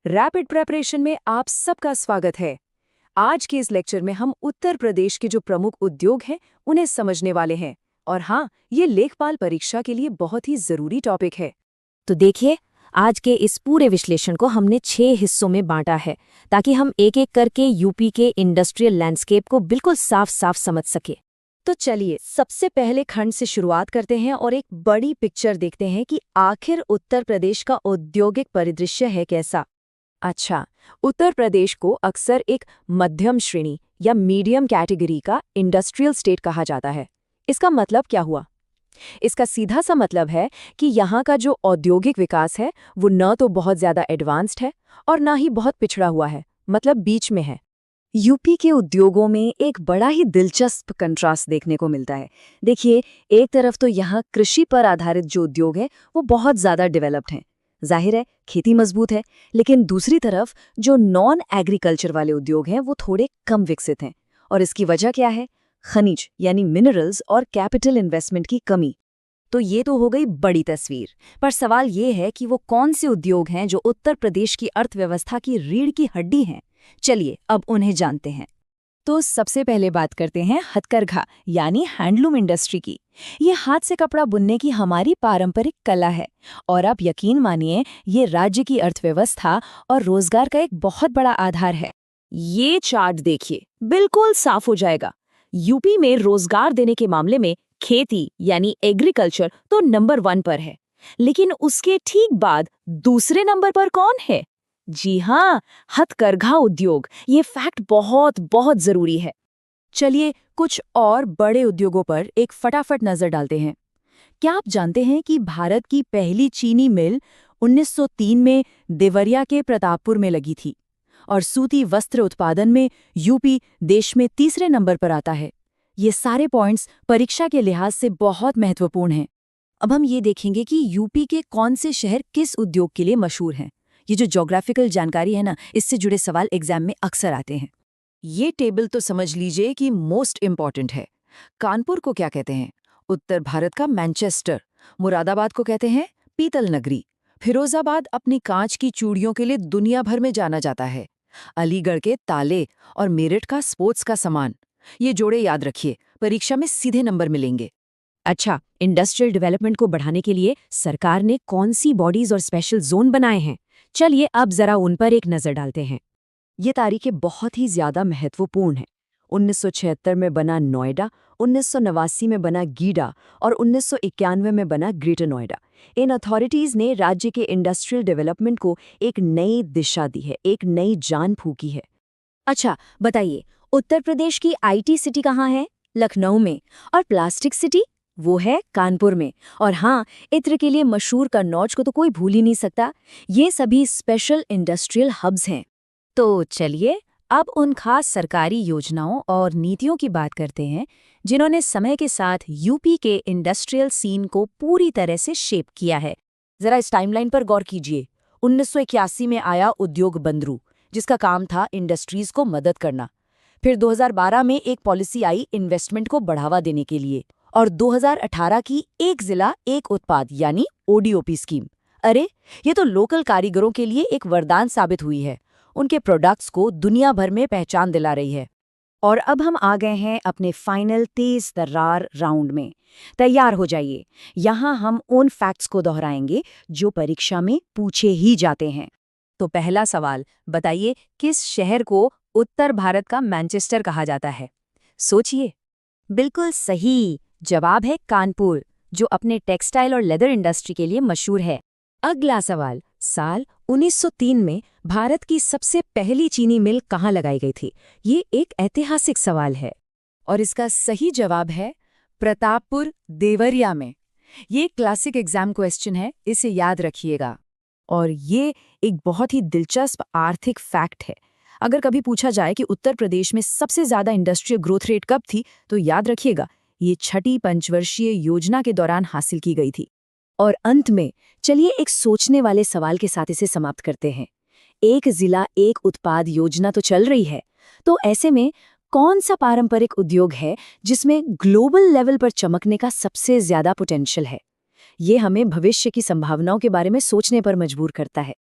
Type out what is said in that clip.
Rapid preparation में आप सबका स्वागत है। आज के इस लेक्चर में हम उत्तर प्रदेश के जो प्रमुख उद्योग हैं उन्हें समझने वाले हैं। और हाँ, ये लेखपाल परीक्षा के लिए बहुत ही जरूरी टॉपिक है। तो देखिए, आज के इस पूरे विश्लेषण को हमने 6 हिस्सों में बांटा है ताकि हम एक एक करके यूपी के इंडस्ट्रियल लैंडस्केप को बिल्कुल साफ साफ समझ सके। तो चलिए सबसे पहले खंड से शुरुआत करते हैं और एक बड़ी पिक्चर देखते हैं कि आखिर उत्तर प्रदेश का औद्योगिक परिदृश्य है कैसा। अच्छा, उत्तर प्रदेश को अक्सर एक मध्यम श्रेणी या मीडियम कैटेगरी का इंडस्ट्रियल स्टेट कहा जाता है। इसका मतलब क्या हुआ? इसका सीधा सा मतलब है कि यहाँ का जो औद्योगिक विकास है वो न तो बहुत ज्यादा एडवांस्ड है और ना ही बहुत पिछड़ा हुआ है, मतलब बीच में है। यूपी के उद्योगों में एक बड़ा ही दिलचस्प कंट्रास्ट देखने को मिलता है। देखिए, एक तरफ तो यहाँ कृषि पर आधारित जो उद्योग है वो बहुत ज्यादा डेवलप्ड हैं, जाहिर है खेती मजबूत है, लेकिन दूसरी तरफ जो नॉन एग्रीकल्चर वाले उद्योग हैं वो थोड़े कम विकसित हैं। और इसकी वजह क्या है? खनिज यानी मिनरल्स और कैपिटल इन्वेस्टमेंट की कमी। तो ये तो हो गई बड़ी तस्वीर, पर सवाल ये है कि वो कौन से उद्योग हैं जो उत्तर प्रदेश की अर्थव्यवस्था की रीढ़ की हड्डी हैं। चलिए अब उन्हें जानते हैं। तो सबसे पहले बात करते हैं हथकरघा यानी हैंडलूम इंडस्ट्री की। ये हाथ से कपड़ा बुनने की हमारी पारंपरिक कला है और आप यकीन मानिए ये राज्य की अर्थव्यवस्था और रोजगार का एक बहुत बड़ा आधार है। ये चार्ट देखिए, बिल्कुल साफ हो जाएगा। यूपी में रोजगार देने के मामले में खेती यानी एग्रीकल्चर तो नंबर 1 पर है, लेकिन उसके ठीक बाद दूसरे नंबर पर कौन है? जी हाँ, हथकरघा उद्योग। ये फैक्ट बहुत बहुत जरूरी है। चलिए कुछ और बड़े उद्योगों पर एक फटाफट नजर डालते हैं। क्या आप जानते हैं कि भारत की पहली चीनी मिल 1903 में देवरिया के प्रतापपुर में लगी थी और सूती वस्त्र उत्पादन में यूपी देश में तीसरे नंबर पर आता है। ये सारे पॉइंट्स परीक्षा के लिहाज से बहुत महत्वपूर्ण हैं। अब हम ये देखेंगे कि यूपी के कौन से शहर किस उद्योग के लिए मशहूर हैं। ये जो ज्योग्राफिकल जानकारी है ना, इससे जुड़े सवाल एग्जाम में अक्सर आते हैं। ये टेबल तो समझ लीजिए कि मोस्ट इम्पॉर्टेंट है। कानपुर को क्या कहते हैं? उत्तर भारत का मैनचेस्टर। मुरादाबाद को कहते हैं पीतल नगरी। फिरोजाबाद अपनी कांच की चूड़ियों के लिए दुनिया भर में जाना जाता है। अलीगढ़ के ताले और मेरठ का स्पोर्ट्स का सामान। ये जोड़े याद रखिए, परीक्षा में सीधे नंबर मिलेंगे। अच्छा, इंडस्ट्रियल डेवलपमेंट को बढ़ाने के लिए सरकार ने कौन सी बॉडीज और स्पेशल जोन बनाए हैं? चलिए अब जरा उन पर एक नजर डालते हैं। ये तारीखें बहुत ही ज्यादा महत्वपूर्ण हैं। 1976 में बना नोएडा, 1989 में बना गीडा और 1991 में बना ग्रेटर नोएडा। इन अथॉरिटीज ने राज्य के इंडस्ट्रियल डेवलपमेंट को एक नई दिशा दी है, एक नई जान फूंकी है। अच्छा बताइए, उत्तर प्रदेश की आईटी सिटी कहाँ है? लखनऊ में। और प्लास्टिक सिटी? वो है कानपुर में। और हाँ, इत्र के लिए मशहूर कन्नौज को तो कोई भूल ही नहीं सकता। ये सभी स्पेशल इंडस्ट्रियल हब्स हैं। तो चलिए अब उन खास सरकारी योजनाओं और नीतियों की बात करते हैं जिन्होंने समय के साथ यूपी के इंडस्ट्रियल सीन को पूरी तरह से शेप किया है। जरा इस टाइमलाइन पर गौर कीजिए। 1981 में आया उद्योग बंदरू, जिसका काम था इंडस्ट्रीज को मदद करना। फिर 2012 में एक पॉलिसी आई इन्वेस्टमेंट को बढ़ावा देने के लिए, और 2018 की एक जिला एक उत्पाद यानी ओडीओपी स्कीम। अरे, ये तो लोकल कारीगरों के लिए एक वरदान साबित हुई है। उनके प्रोडक्ट्स को दुनिया भर में पहचान दिला रही है। और अब हम आ गए हैं अपने फाइनल तेज तर्रार राउंड में। तैयार हो जाइए। यहाँ हम उन फैक्ट्स को दोहराएंगे जो परीक्षा में पूछे ही जाते हैं। तो पहला सवाल, बताइए किस शहर को उत्तर भारत का मैनचेस्टर कहा जाता है? सोचिए। बिल्कुल सही जवाब है कानपुर, जो अपने टेक्सटाइल और लेदर इंडस्ट्री के लिए मशहूर है। अगला सवाल, साल 1903 में भारत की सबसे पहली चीनी मिल कहाँ लगाई गई थी? ये एक ऐतिहासिक सवाल है और इसका सही जवाब है प्रतापपुर देवरिया में। ये क्लासिक एग्जाम क्वेश्चन है, इसे याद रखिएगा। और ये एक बहुत ही दिलचस्प आर्थिक फैक्ट है। अगर कभी पूछा जाए कि उत्तर प्रदेश में सबसे ज्यादा इंडस्ट्रियल ग्रोथ रेट कब थी, तो याद रखिएगा ये छठी पंचवर्षीय योजना के दौरान हासिल की गई थी। और अंत में चलिए एक सोचने वाले सवाल के साथ इसे समाप्त करते हैं। एक जिला एक उत्पाद योजना तो चल रही है, तो ऐसे में कौन सा पारंपरिक उद्योग है जिसमें ग्लोबल लेवल पर चमकने का सबसे ज्यादा पोटेंशियल है? ये हमें भविष्य की संभावनाओं के बारे में सोचने पर मजबूर करता है।